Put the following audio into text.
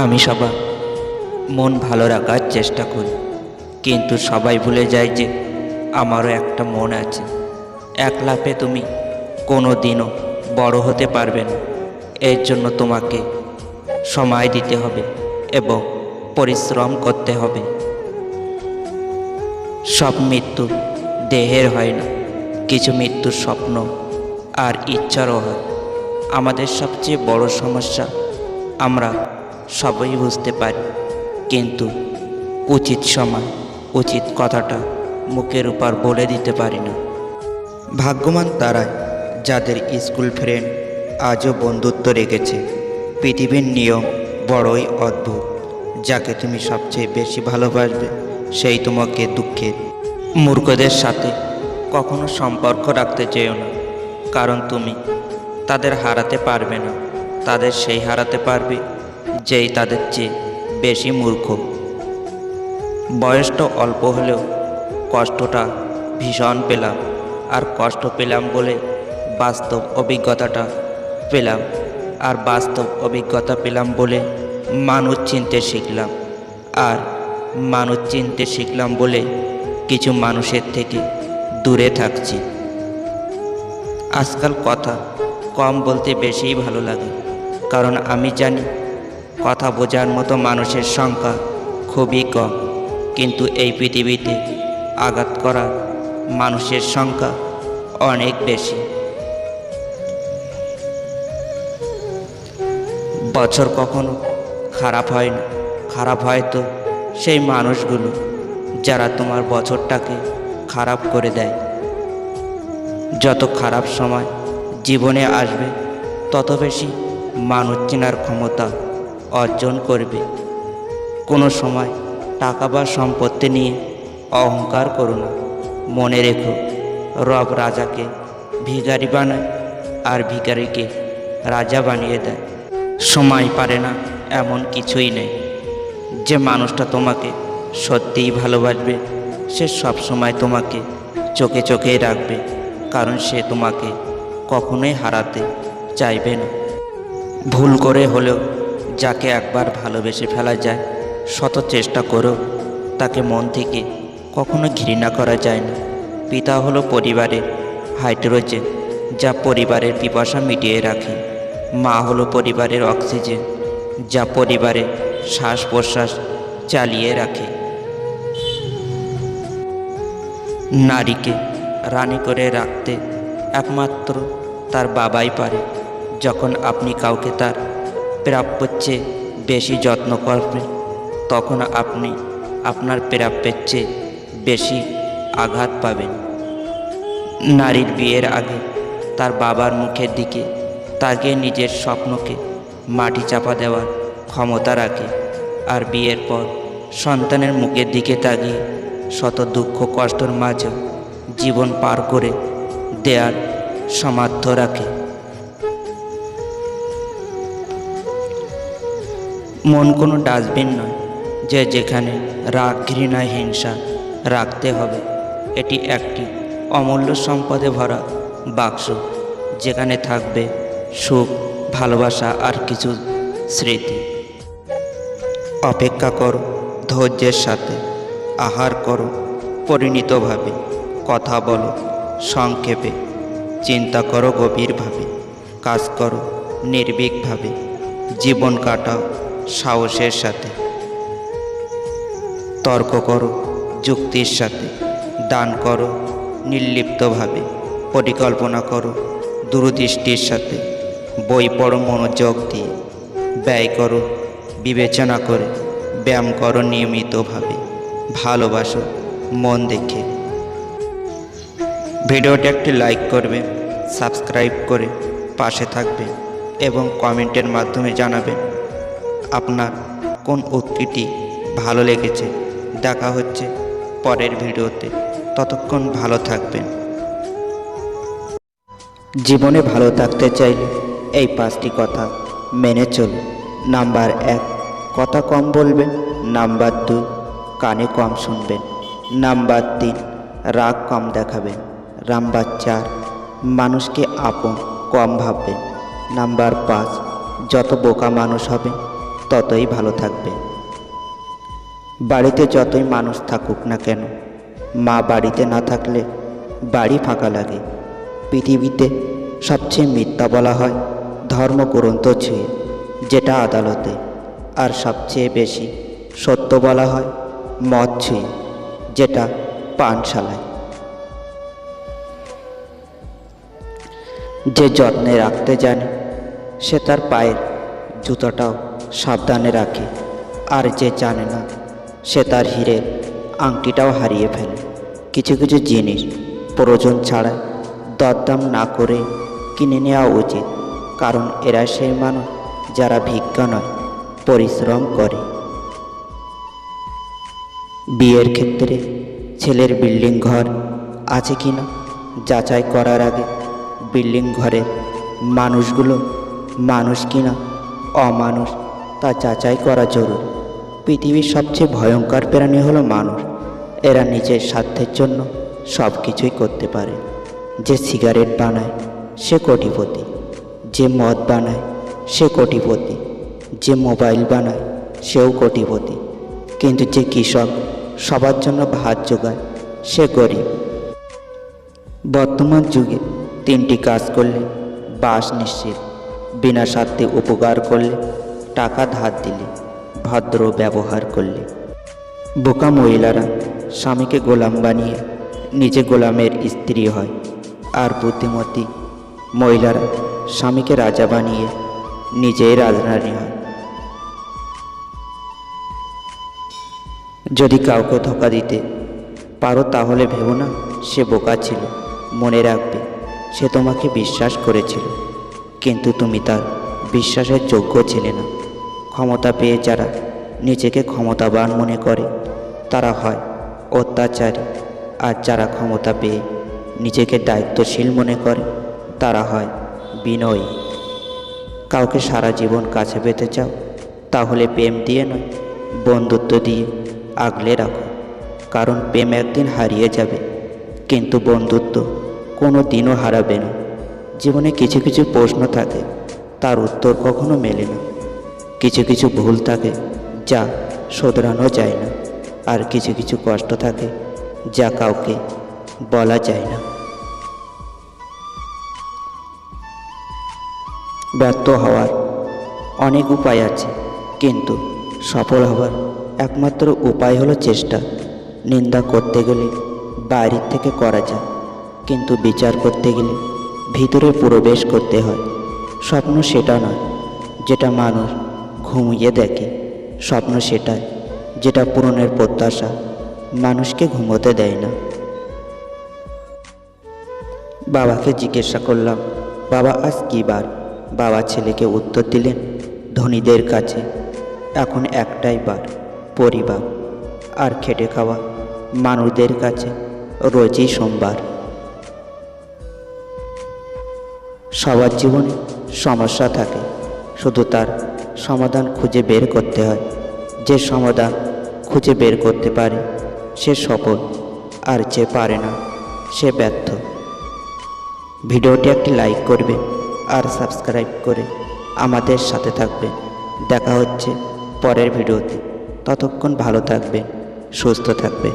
আমি সবার মন ভালো রাখার চেষ্টা করি, কিন্তু সবাই ভুলে যায় যে আমারও একটা মন আছে। এক লাফে তুমি কোনো দিনও বড় হতে পারবে না। এর জন্য তোমাকে সময় দিতে হবে এবং পরিশ্রম করতে হবে। সব মৃত্যু দেহের হয় না, কিছু মৃত্যুর স্বপ্ন আর ইচ্ছারও হয়। আমাদের সবচেয়ে বড় সমস্যা আমরা সবই বুঝতে পারি, কিন্তু উচিত সময় উচিত কথাটা মুখের উপর বলে দিতে পারি না। ভাগ্যবান তারাই যাদের স্কুল ফ্রেন্ড আজও বন্ধুত্ব রেখেছে। পৃথিবীর নিয়ম বড়ই অদ্ভুত। যাকে তুমি সবচেয়ে বেশি ভালোবাসবে সেই তোমাকে দুঃখের। মূর্খদের সাথে কখনো সম্পর্ক রাখতে চেয়েও না, কারণ তুমি তাদের হারাতে পারবে না। তাদের সেই হারাতে পারবে যেই তাদের চেয়ে বেশি মূর্খ। বয়সটা অল্প হলেও কষ্টটা ভীষণ পেলাম, আর কষ্ট পেলাম বলে বাস্তব অভিজ্ঞতাটা পেলাম, আর বাস্তব অভিজ্ঞতা পেলাম বলে মানুষ চিনতে শিখলাম, আর মানুষ চিনতে শিখলাম বলে কিছু মানুষের থেকে দূরে থাকছি। আজকাল কথা কম বলতে বেশিই ভালো লাগে, কারণ আমি জানি কথা বোঝার মতো মানুষের সংখ্যা খুবই কম, কিন্তু এই পৃথিবীতে আঘাত করার মানুষের সংখ্যা অনেক বেশি। বছর কখনো খারাপ হয় না, খারাপ হয় তো সেই মানুষগুলো যারা তোমার বছরটাকে খারাপ করে দেয়। যত খারাপ সময় জীবনে আসবে তত বেশি মানুষ চেনার ক্ষমতা অর্জন করবে। কোনো সময় টাকা বা সম্পত্তি নিয়ে অহংকার করো না। মনে রেখো, রব রাজাকে ভিখারি বানায় আর ভিখারিকে রাজা বানিয়ে দেয়। সময় পারে না এমন কিছুই নেই। যে মানুষটা তোমাকে সত্যিই ভালোবাসবে সে সব সময় তোমাকে চোখে চোখেই রাখবে, কারণ সে তোমাকে কখনোই হারাতে চাইবে না। ভুল করে হলেও যাকে একবার ভালোবেসে ফেলা যায়, শত চেষ্টা করেও তাকে মন থেকে কখনো ঘৃণা করা যায় না। পিতা হলো পরিবারের হাইড্রোজেন, যা পরিবারের পিপাসা মিটিয়ে রাখে। মা হলো পরিবারের অক্সিজেন, যা পরিবারের শ্বাস প্রশ্বাস চালিয়ে রাখে। নারীকে রানী করে রাখতে একমাত্র তার বাবাই পারে। যখন আপনি কাউকে তার প্রাপ্যের চেয়ে বেশি যত্ন করবেন, তখন আপনি আপনার প্রাপ্যের চেয়ে বেশি আঘাত পাবেন। নারীর বিয়ের আগে তার বাবার মুখের দিকে তাকিয়ে নিজের স্বপ্নকে মাটি চাপা দেওয়ার ক্ষমতা রাখে, আর বিয়ের পর সন্তানের মুখের দিকে তাকিয়ে শত দুঃখ কষ্টের মাঝেও জীবন পার করে দেওয়ার সামর্থ্য রাখে। মন কোনো ডাস্টবিন নয় যে যেখানে রাগ ঘৃণা হিংসা রাখতে হবে। এটি একটি অমূল্য সম্পদে ভরা বাক্স, যেখানে থাকবে সুখ, ভালোবাসা আর কিছু স্মৃতি। অপেক্ষা করো ধৈর্যের সাথে, আহার করো পরিণীতভাবে, কথা বলো সংক্ষেপে, চিন্তা করো গভীরভাবে, কাজ করো নির্ভীকভাবে, জীবন কাটাও সাহসের সাথে। তর্ক করো যুক্তির সাথে, দান করো নির্লিপ্তভাবে, পরিকল্পনা করো দূরদৃষ্টির সাথে, বই পড়ো মনোযোগ দিয়ে, ব্যয় করো বিবেচনা করে, ব্যায়াম করো নিয়মিতভাবে, ভালোবাসো মন দেখে। ভিডিওটি একটি লাইক করবে, সাবস্ক্রাইব করে পাশে থাকবে এবং কমেন্টের মাধ্যমে জানাবেন আপনার কোন উক্তিটি ভালো লেগেছে। দেখা হচ্ছে পরের ভিডিওতে, ততক্ষণ ভালো থাকবেন। জীবনে ভালো থাকতে চাইলে এই 5টি কথা মেনে চলুন। নাম্বার 1, কথা কম বলবেন। নাম্বার 2, কানে কম শুনবেন। নাম্বার 3, রাগ কম দেখাবেন। নাম্বার 4, মানুষকে আপন কম ভাববেন। নাম্বার 5, যত বোকা মানুষ হবেন ততই ভালো থাকবে। বাড়িতে যতই মানুষ থাকুক না কেন, মা বাড়িতে না থাকলে বাড়ি ফাঁকা লাগে। পৃথিবীতে সবচেয়ে মিথ্যা বলা হয় ধর্মগ্রন্থ ছুঁয়ে, যেটা আদালতে। আর সবচেয়ে বেশি সত্য বলা হয় মদ ছুঁয়ে, যেটা পানশালায়। যে যত্নে রাখতে জানে সে তার পায়ের জুতোটাও সাবধানে রাখে, আর যে জানে না সে তার হীরের আংটিটাও হারিয়ে ফেলে। কিছু কিছু জিনিস প্রয়োজন ছাড়া দরদাম না করে কিনে নেওয়া উচিত, কারণ এরা সেই মানুষ যারা ভিক্ষা নয়, পরিশ্রম করে। বিয়ের ক্ষেত্রে ছেলের বিল্ডিং ঘর আছে কিনা যাচাই করার আগে বিল্ডিং ঘরের মানুষগুলো মানুষ কিনা অমানুষ তা যাচাই করা জরুরি। পৃথিবীর সবচেয়ে ভয়ঙ্কর প্রাণী হলো মানুষ। এরা নিজের স্বার্থের জন্য সব কিছুই করতে পারে। যে সিগারেট বানায় সে কোটিপতি, যে মদ বানায় সে কোটিপতি, যে মোবাইল বানায় সেও কোটিপতি, কিন্তু যে কৃষক সবার জন্য ভাত জোগায় সে গরিব। বর্তমান যুগে 3টি কাজ করলে বাস নিশ্চিত। বিনা স্বার্থে উপকার করলে, টাকা ধার দিলে, ভদ্র ব্যবহার করলে। বোকা মহিলারা স্বামীকে গোলাম বানিয়ে নিজে গোলামের স্ত্রী হয়, আর বুদ্ধিমতী মহিলারা স্বামীকে রাজা বানিয়ে নিজেই রাজরানী হয়। যদি কাউকে ধোঁকা দিতে পারো তাহলে ভেবো না সে বোকা ছিল। মনে রাখবে সে তোমাকে বিশ্বাস করেছিল, কিন্তু তুমি তার বিশ্বাসের যোগ্য ছিলে না। ক্ষমতা পেয়ে যারা নিজেকে ক্ষমতাবান মনে করে তারা হয় অত্যাচারী, আর যারা ক্ষমতা পেয়ে নিজেকে দায়িত্বশীল মনে করে তারা হয় বিনয়ী। কাউকে সারা জীবন কাছে পেতে চাও তাহলে প্রেম দিয়ে নয়, বন্ধুত্ব দিয়ে আগলে রাখো। কারণ প্রেম একদিন হারিয়ে যাবে, কিন্তু বন্ধুত্ব কোনো দিনও হারাবে না। জীবনে কিছু কিছু প্রশ্ন থাকে, তার উত্তর কখনো মেলে না। কিছু কিছু ভুল থাকে যা শোধরানো যায় না, আর কিছু কিছু কষ্ট থাকে যা কাউকে বলা যায় না। ব্যর্থ হওয়ার অনেক উপায় আছে, কিন্তু সফল হওয়ার একমাত্র উপায় হলো চেষ্টা। নিন্দা করতে গেলে বাইরের থেকে করা যায়, কিন্তু বিচার করতে গেলে ভিতরে প্রবেশ করতে হয়। স্বপ্ন সেটা নয় যেটা মানুষ ঘুমিয়ে দেখে, স্বপ্ন সেটাই যেটা পূরণের প্রত্যাশা মানুষকে ঘুমোতে দেয় না। বাবাকে জিজ্ঞাসা করলাম, বাবা আজ কী বার? বাবা ছেলেকে উত্তর দিলেন, ধনীদের কাছে এখন একটাই বার, পরিবার। আর খেটে খাওয়া মানুষদের কাছে রোজই সোমবার। সবার জীবনে সমস্যা থাকে, শুধু তার সমাধান খুঁজে বের করতে হয়। যে সমাধান খুঁজে বের করতে পারে সে সফল, আর যে পারে না সে ব্যর্থ। ভিডিওটি একটি লাইক করবে আর সাবস্ক্রাইব করে আমাদের সাথে থাকবেন। দেখা হচ্ছে পরের ভিডিওতে। ততক্ষণ ভালো থাকবেন, সুস্থ থাকবেন।